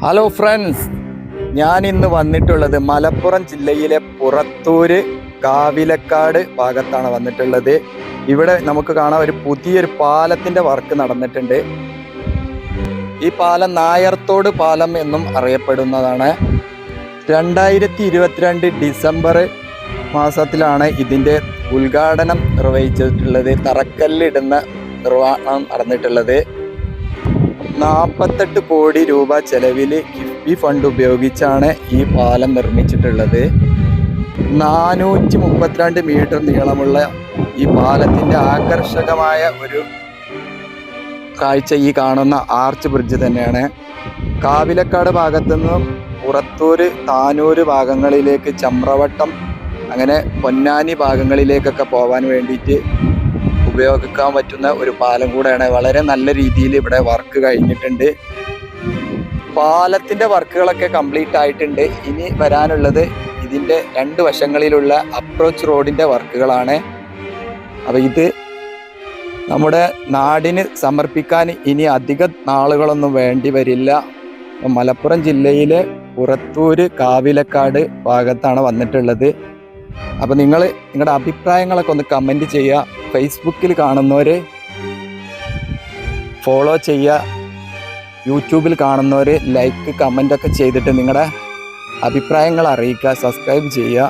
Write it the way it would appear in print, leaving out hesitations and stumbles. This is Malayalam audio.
ഹലോ ഫ്രണ്ട്സ്, ഞാൻ ഇന്ന് വന്നിട്ടുള്ളത് മലപ്പുറം ജില്ലയിലെ പുറത്തൂര് കാവിലക്കാട് ഭാഗത്താണ് വന്നിട്ടുള്ളത്. ഇവിടെ നമുക്ക് കാണാം ഒരു പുതിയൊരു പാലത്തിൻ്റെ വർക്ക് നടന്നിട്ടുണ്ട്. ഈ പാലം നായർത്തോട് പാലം എന്നും അറിയപ്പെടുന്നതാണ്. 2022 ഡിസംബർ മാസത്തിലാണ് ഇതിൻ്റെ ഉദ്ഘാടനം നിർവഹിച്ചിട്ടുള്ളത്. തറക്കല്ലിടുന്ന നിർവ്വഹണം നടന്നിട്ടുള്ളത്. 48 കോടി രൂപ ചെലവിൽ കിഫ്ബി ഫണ്ട് ഉപയോഗിച്ചാണ് ഈ പാലം നിർമ്മിച്ചിട്ടുള്ളത്. 432 മീറ്റർ നീളമുള്ള ഈ പാലത്തിൻ്റെ ആകർഷകമായ ഒരു കാഴ്ച ഈ കാണുന്ന ആർച്ച് ബ്രിഡ്ജ് തന്നെയാണ്. കാവിലക്കാട് ഭാഗത്തു നിന്നും പുറത്തൂര്, താനൂര് ഭാഗങ്ങളിലേക്ക്, ചമ്രവട്ടം, അങ്ങനെ പൊന്നാനി ഭാഗങ്ങളിലേക്കൊക്കെ പോകാൻ വേണ്ടിയിട്ട് ഉപയോഗിക്കാൻ പറ്റുന്ന ഒരു പാലം കൂടെയാണ്. വളരെ നല്ല രീതിയിൽ ഇവിടെ വർക്ക് കഴിഞ്ഞിട്ടുണ്ട്. പാലത്തിൻ്റെ വർക്കുകളൊക്കെ കംപ്ലീറ്റ് ആയിട്ടുണ്ട്. ഇനി വരാനുള്ളത് ഇതിൻ്റെ 2 വശങ്ങളിലുള്ള അപ്രോച്ച് റോഡിൻ്റെ വർക്കുകളാണ്. അപ്പോൾ ഇത് നമ്മുടെ നാടിന് സമർപ്പിക്കാൻ ഇനി അധിക നാളുകളൊന്നും വേണ്ടി വരില്ല. മലപ്പുറം ജില്ലയിലെ പുറത്തൂര് കാവിലക്കാട് ഭാഗത്താണ് വന്നിട്ടുള്ളത്. അപ്പോൾ നിങ്ങളുടെ അഭിപ്രായങ്ങളൊക്കെ ഒന്ന് കമൻറ്റ് ചെയ്യുക. ഫേസ്ബുക്കിൽ കാണുന്നവർ ഫോളോ ചെയ്യുക. യൂട്യൂബിൽ കാണുന്നവർ ലൈക്ക്, കമൻ്റൊക്കെ ചെയ്തിട്ട് നിങ്ങളുടെ അഭിപ്രായങ്ങൾ അറിയിക്കുക. സബ്സ്ക്രൈബ് ചെയ്യുക.